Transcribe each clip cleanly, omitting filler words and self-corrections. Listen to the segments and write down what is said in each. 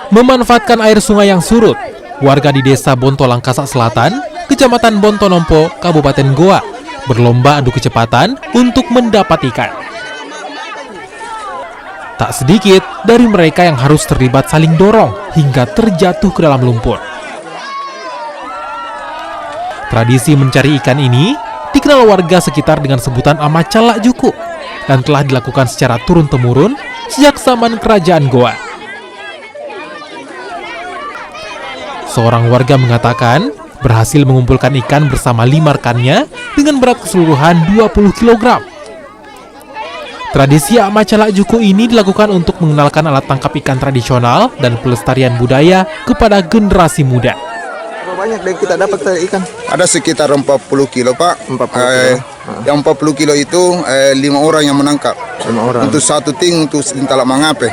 Memanfaatkan air sungai yang surut, warga di desa Bontolangkasa Selatan, Kecamatan Bontonompo, Kabupaten Goa, berlomba adu kecepatan untuk mendapat ikan. Tak sedikit dari mereka yang harus terlibat saling dorong hingga terjatuh ke dalam lumpur. Tradisi mencari ikan ini dikenal warga sekitar dengan sebutan Amacala Juku dan telah dilakukan secara turun-temurun sejak zaman kerajaan Goa. Seorang warga mengatakan berhasil mengumpulkan ikan bersama 5 rekannya dengan berat keseluruhan 20 kg. Tradisi Amacala Juku ini dilakukan untuk mengenalkan alat tangkap ikan tradisional dan pelestarian budaya kepada generasi muda. Berapa banyak yang kita dapat ikan? Ada sekitar 40 kilo, Pak. 40 kilo. Yang 40 kilo itu 5 orang yang menangkap. 5 orang. Untuk satu ting untuk Sintala Mangape.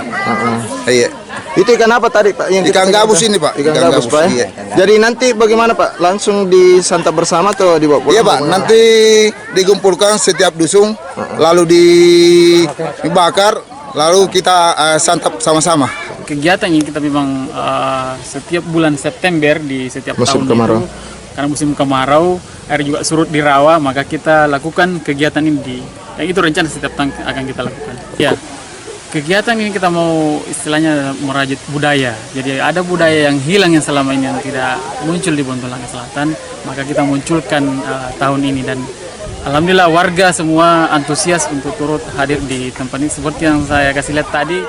Iya. Itu ikan apa tadi, Pak? Yang Ikan gabus ini, Pak. Ikan gabus, Pak. Iya. Jadi nanti bagaimana, Pak? Langsung disantap bersama atau dibawa pulang? Iya, Pak. Nanti dikumpulkan setiap dusun, lalu dibakar, lalu kita santap sama-sama. Kegiatan ini kita memang setiap bulan September di setiap musim tahun kemarau. itu, karena musim kemarau, air juga surut di rawa, maka kita lakukan kegiatan ini yang itu rencana setiap tahun akan kita lakukan. Ya, kegiatan ini kita mau istilahnya merajut budaya. Jadi ada budaya yang hilang yang selama ini yang tidak muncul di Bontolangkasa Selatan, maka kita munculkan tahun ini dan alhamdulillah warga semua antusias untuk turut hadir di tempat ini seperti yang saya kasih lihat tadi.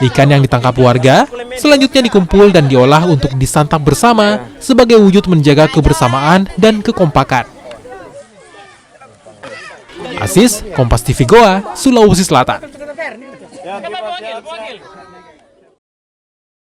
Ikan yang ditangkap warga selanjutnya dikumpul dan diolah untuk disantap bersama sebagai wujud menjaga kebersamaan dan kekompakan. Asis, Kompas TV Goa, Sulawesi Selatan.